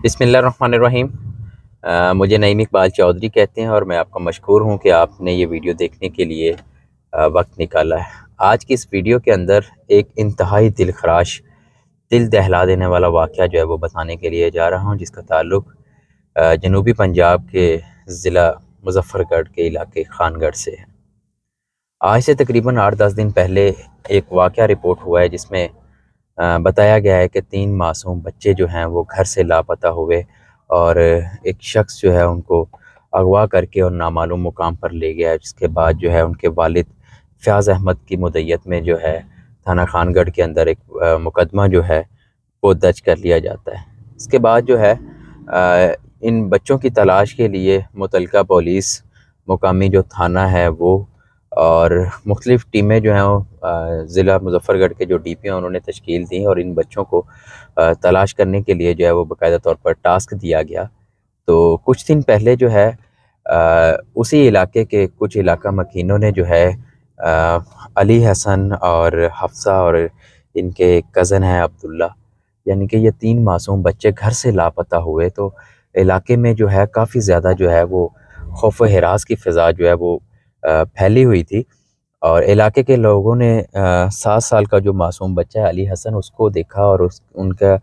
بسم اللہ الرحمن الرحیم۔ مجھے نعیم اقبال چودھری کہتے ہیں اور میں آپ کا مشکور ہوں کہ آپ نے یہ ویڈیو دیکھنے کے لیے وقت نکالا ہے۔ آج کی اس ویڈیو کے اندر ایک انتہائی دل خراش، دل دہلا دینے والا واقعہ جو ہے وہ بتانے کے لیے جا رہا ہوں، جس کا تعلق جنوبی پنجاب کے ضلع مظفر گڑھ کے علاقے خان گڑھ سے ہے۔ آج سے تقریباً 8-10 دن پہلے ایک واقعہ رپورٹ ہوا ہے جس میں بتایا گیا ہے کہ 3 معصوم بچے جو ہیں وہ گھر سے لاپتہ ہوئے اور ایک شخص جو ہے ان کو اغوا کر کے اور نامعلوم مقام پر لے گیا، جس کے بعد جو ہے ان کے والد فیاض احمد کی مدعیت میں جو ہے تھانہ خان گڑھ کے اندر ایک مقدمہ جو ہے وہ درج کر لیا جاتا ہے۔ اس کے بعد جو ہے ان بچوں کی تلاش کے لیے متعلقہ پولیس، مقامی جو تھانہ ہے وہ اور مختلف ٹیمیں جو ہیں ضلع مظفر گڑھ کے جو ڈی پی ہیں انہوں نے تشکیل دی اور ان بچوں کو تلاش کرنے کے لیے جو ہے وہ باقاعدہ طور پر ٹاسک دیا گیا۔ تو کچھ دن پہلے جو ہے اسی علاقے کے کچھ علاقہ مکینوں نے جو ہے علی حسن اور حفصہ اور ان کے ایک کزن ہیں عبداللہ، یعنی کہ یہ 3 معصوم بچے گھر سے لاپتہ ہوئے، تو علاقے میں جو ہے کافی زیادہ جو ہے وہ خوف و ہراس کی فضا جو ہے وہ پھیلی ہوئی تھی، اور علاقے کے لوگوں نے 7 سال کا جو معصوم بچہ ہے علی حسن اس کو دیکھا اور ان کا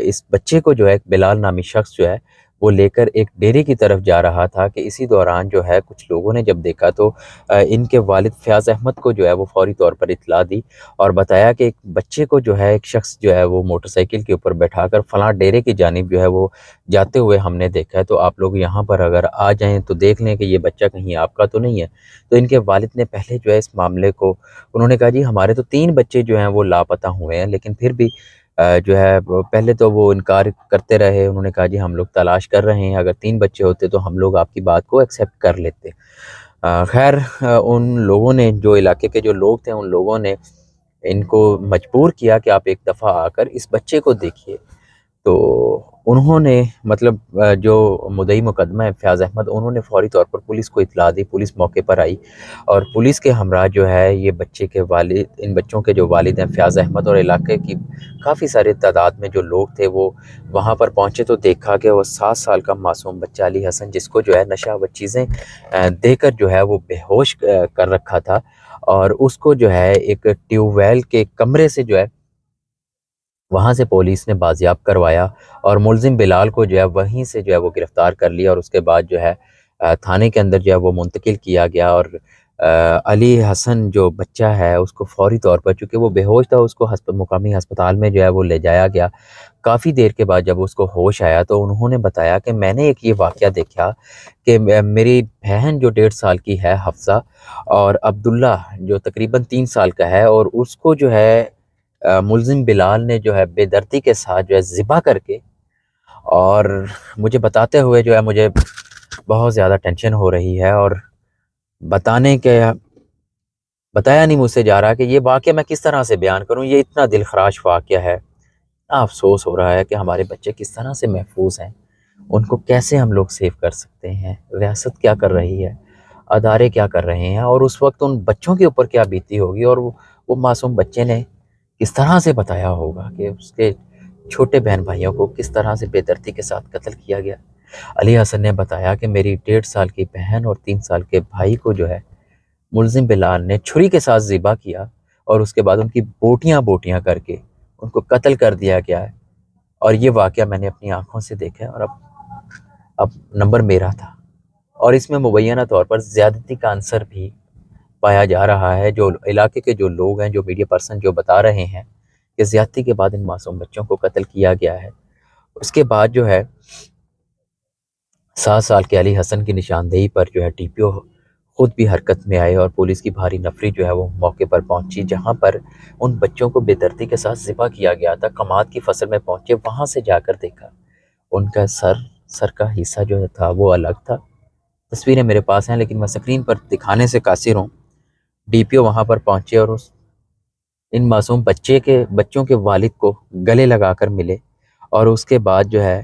اس بچے کو جو ہے بلال نامی شخص جو ہے وہ لے کر ایک ڈیرے کی طرف جا رہا تھا کہ اسی دوران جو ہے کچھ لوگوں نے جب دیکھا تو ان کے والد فیاض احمد کو جو ہے وہ فوری طور پر اطلاع دی اور بتایا کہ ایک بچے کو جو ہے ایک شخص جو ہے وہ موٹر سائیکل کے اوپر بیٹھا کر فلاں ڈیرے کی جانب جو ہے وہ جاتے ہوئے ہم نے دیکھا ہے، تو آپ لوگ یہاں پر اگر آ جائیں تو دیکھ لیں کہ یہ بچہ کہیں آپ کا تو نہیں ہے۔ تو ان کے والد نے پہلے جو ہے اس معاملے کو انہوں نے کہا جی ہمارے تو 3 بچے جو ہیں وہ لاپتہ ہوئے ہیں، لیکن پھر بھی جو ہے پہلے تو وہ انکار کرتے رہے۔ انہوں نے کہا جی ہم لوگ تلاش کر رہے ہیں، اگر 3 بچے ہوتے تو ہم لوگ آپ کی بات کو ایکسیپٹ کر لیتے۔ خیر ان لوگوں نے، جو علاقے کے جو لوگ تھے، ان لوگوں نے ان کو مجبور کیا کہ آپ ایک دفعہ آ کر اس بچے کو دیکھیے۔ تو انہوں نے مطلب جو مدعی مقدمہ ہے فیاض احمد، انہوں نے فوری طور پر پولیس کو اطلاع دی، پولیس موقع پر آئی اور پولیس کے ہمراہ جو ہے یہ بچے کے والد، ان بچوں کے جو والد ہیں فیاض احمد، اور علاقے کی کافی سارے تعداد میں جو لوگ تھے وہ وہاں پر پہنچے تو دیکھا کہ وہ 7 سال کا معصوم بچہ علی حسن، جس کو جو ہے نشہ و چیزیں دے کر جو ہے وہ بے ہوش کر رکھا تھا، اور اس کو جو ہے ایک ٹیوب ویل کے کمرے سے جو ہے وہاں سے پولیس نے بازیاب کروایا اور ملزم بلال کو جو ہے وہیں سے جو ہے وہ گرفتار کر لیا، اور اس کے بعد جو ہے تھانے کے اندر جو ہے وہ منتقل کیا گیا، اور علی حسن جو بچہ ہے اس کو فوری طور پر، چونکہ وہ بے ہوش تھا، اس کو مقامی ہسپتال میں جو ہے وہ لے جایا گیا۔ کافی دیر کے بعد جب اس کو ہوش آیا تو انہوں نے بتایا کہ میں نے ایک یہ واقعہ دیکھا کہ میری بہن جو 1.5 سال کی ہے حفصہ، اور عبداللہ جو تقریباً 3 سال کا ہے، اور اس کو جو ہے ملزم بلال نے جو ہے بے دردی کے ساتھ جو ہے ذبح کر کے، اور مجھے بتاتے ہوئے جو ہے مجھے بہت زیادہ ٹینشن ہو رہی ہے، اور بتایا نہیں مجھ سے جا رہا کہ یہ واقعہ میں کس طرح سے بیان کروں۔ یہ اتنا دل خراش واقعہ ہے، اتنا افسوس ہو رہا ہے کہ ہمارے بچے کس طرح سے محفوظ ہیں، ان کو کیسے ہم لوگ سیو کر سکتے ہیں، ریاست کیا کر رہی ہے، ادارے کیا کر رہے ہیں، اور اس وقت ان بچوں کے اوپر کیا بیتی ہوگی، اور وہ معصوم بچے نے کس طرح سے بتایا ہوگا کہ اس کے چھوٹے بہن بھائیوں کو کس طرح سے بے دردی کے ساتھ قتل کیا گیا۔ علی حسن نے بتایا کہ میری 1.5 سال کی بہن اور 3 سال کے بھائی کو جو ہے ملزم بلال نے چھری کے ساتھ ذبح کیا، اور اس کے بعد ان کی بوٹیاں بوٹیاں کر کے ان کو قتل کر دیا گیا ہے، اور یہ واقعہ میں نے اپنی آنکھوں سے دیکھا ہے، اور اب نمبر میرا تھا، اور اس میں مبینہ طور پر زیادتی کا عنصر بھی پایا جا رہا ہے۔ جو علاقے کے جو لوگ ہیں، جو میڈیا پرسن جو بتا رہے ہیں کہ زیادتی کے بعد ان معصوم بچوں کو قتل کیا گیا ہے، اس کے بعد جو ہے 7 سال کے علی حسن کی نشاندہی پر جو ہے ٹی پی او خود بھی حرکت میں آئے، اور پولیس کی بھاری نفری جو ہے وہ موقع پر پہنچی، جہاں پر ان بچوں کو بے دردی کے ساتھ ذبح کیا گیا تھا۔ کماد کی فصل میں پہنچے، وہاں سے جا کر دیکھا ان کا سر کا حصہ جو تھا وہ الگ تھا۔ تصویریں میرے پاس ہیں لیکن میں سکرین پر دکھانے سے قاصر ہوں۔ ڈی پی او وہاں پر پہنچے اور ان معصوم بچوں کے والد کو گلے لگا کر ملے، اور اس کے بعد جو ہے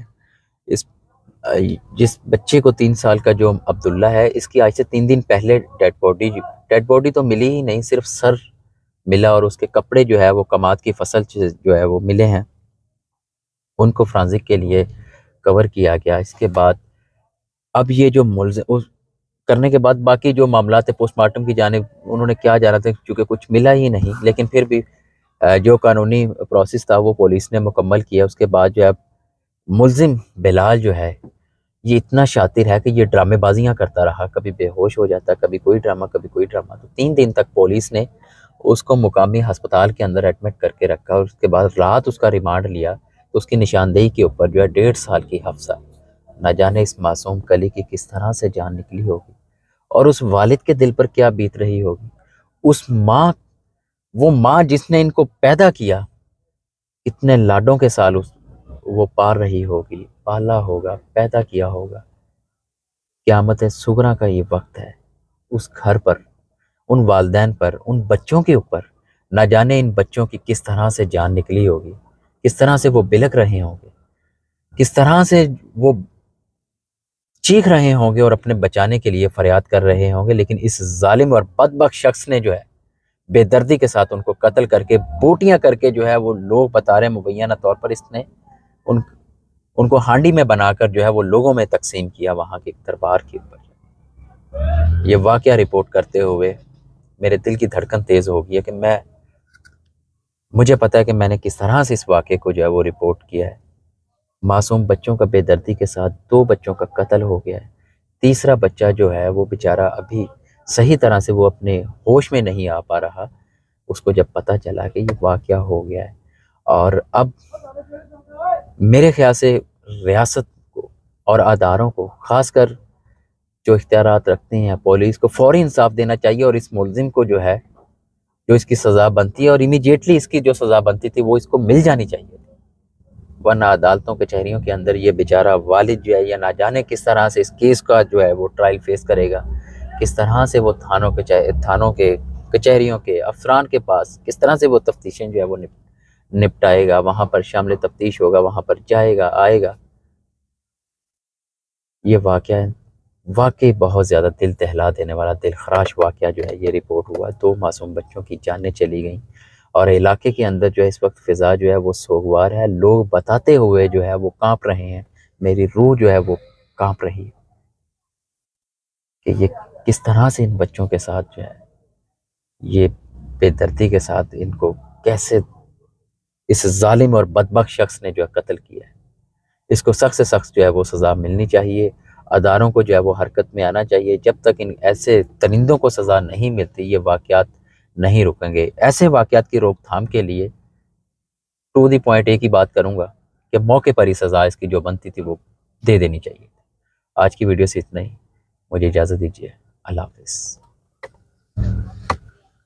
جس بچے کو 3 سال کا جو عبداللہ ہے، اس کی آج سے 3 دن پہلے ڈیڈ باڈی تو ملی ہی نہیں، صرف سر ملا، اور اس کے کپڑے جو ہے وہ کماد کی فصل جو ہے وہ ملے ہیں۔ ان کو فرانزک کے لیے کور کیا گیا۔ اس کے بعد اب یہ جو ملزم کرنے کے بعد باقی جو معاملات پوسٹ مارٹم کی جانب انہوں نے کیا جانا تھا، چونکہ کچھ ملا ہی نہیں، لیکن پھر بھی جو قانونی پروسیس تھا وہ پولیس نے مکمل کیا۔ اس کے بعد جو ہے ملزم بلال جو ہے یہ اتنا شاطر ہے کہ یہ ڈرامے بازیاں کرتا رہا، کبھی بے ہوش ہو جاتا، کبھی کوئی ڈرامہ کبھی کوئی ڈرامہ۔ تو 3 دن تک پولیس نے اس کو مقامی ہسپتال کے اندر ایڈمٹ کر کے رکھا، اور اس کے بعد رات اس کا ریمانڈ لیا تو اس کی نشاندہی کے اوپر جو ہے 1.5 سال کی حبسہ۔ نہ جانے اس معصوم کلی کی کس طرح سے جان نکلی ہوگی، اور اس والد کے دل پر کیا بیت رہی ہوگی، اس ماں، وہ ماں جس نے ان کو پیدا کیا، اتنے لاڈوں کے سال وہ پال رہی ہوگی، پالا ہوگا، پیدا کیا ہوگا۔ قیامت صغریٰ کا یہ وقت ہے، اس گھر پر، ان والدین پر، ان بچوں کے اوپر نہ جانے ان بچوں کی کس طرح سے جان نکلی ہوگی، کس طرح سے وہ بلک رہے ہوں گے، کس طرح سے وہ چیخ رہے ہوں گے اور اپنے بچانے کے لیے فریاد کر رہے ہوں گے، لیکن اس ظالم اور بدبخت شخص نے جو ہے بے دردی کے ساتھ ان کو قتل کر کے بوٹیاں کر کے جو ہے وہ لوگ بتا رہے ہیں مبینہ طور پر اس نے ان کو ہانڈی میں بنا کر جو ہے وہ لوگوں میں تقسیم کیا وہاں کے دربار کے اوپر۔ یہ واقعہ رپورٹ کرتے ہوئے میرے دل کی دھڑکن تیز ہو گئی ہے کہ مجھے پتا ہے کہ میں نے کس طرح سے اس واقعے کو جو ہے وہ رپورٹ کیا ہے۔ معصوم بچوں کا بے دردی کے ساتھ 2 بچوں کا قتل ہو گیا ہے، تیسرا بچہ جو ہے وہ بیچارہ ابھی صحیح طرح سے وہ اپنے ہوش میں نہیں آ پا رہا۔ اس کو جب پتہ چلا کہ یہ واقعہ ہو گیا ہے، اور اب میرے خیال سے ریاست کو اور اداروں کو، خاص کر جو اختیارات رکھتے ہیں، پولیس کو فوری انصاف دینا چاہیے، اور اس ملزم کو جو ہے جو اس کی سزا بنتی ہے، اور امیڈیٹلی اس کی جو سزا بنتی تھی وہ اس کو مل جانی چاہیے، ورنہ عدالتوں کچہریوں کے اندر یہ بیچارہ والد جو ہے یا نہ جانے کس طرح سے اس کیس کا جو ہے وہ ٹرائل فیس کرے گا، کس طرح سے وہ تھانوں کے کچہریوں کے افسران کے پاس کس طرح سے وہ تفتیشیں جو ہے وہ نپٹائے گا، وہاں پر شامل تفتیش ہوگا، وہاں پر جائے گا، آئے گا۔ یہ واقعہ واقعی بہت زیادہ دل دہلا دینے والا، دل خراش واقعہ جو ہے یہ رپورٹ ہوا۔ 2 معصوم بچوں کی جانیں چلی گئیں، اور علاقے کے اندر جو ہے اس وقت فضا جو ہے وہ سوگوار ہے، لوگ بتاتے ہوئے جو ہے وہ کانپ رہے ہیں، میری روح جو ہے وہ کانپ رہی ہے کہ یہ کس طرح سے ان بچوں کے ساتھ جو ہے یہ بے دردی کے ساتھ ان کو کیسے اس ظالم اور بدبخت شخص نے جو ہے قتل کیا ہے۔ اس کو سخت سے سخت جو ہے وہ سزا ملنی چاہیے، اداروں کو جو ہے وہ حرکت میں آنا چاہیے۔ جب تک ان ایسے درندوں کو سزا نہیں ملتی یہ واقعات نہیں رکیں گے۔ ایسے واقعات کی روک تھام کے لیے ٹو دی پوائنٹ ایک ہی بات کروں گا کہ موقع پر ہی سزا اس کی جو بنتی تھی وہ دے دینی چاہیے۔ آج کی ویڈیو سے اتنا ہی، مجھے اجازت دیجیے، اللہ حافظ۔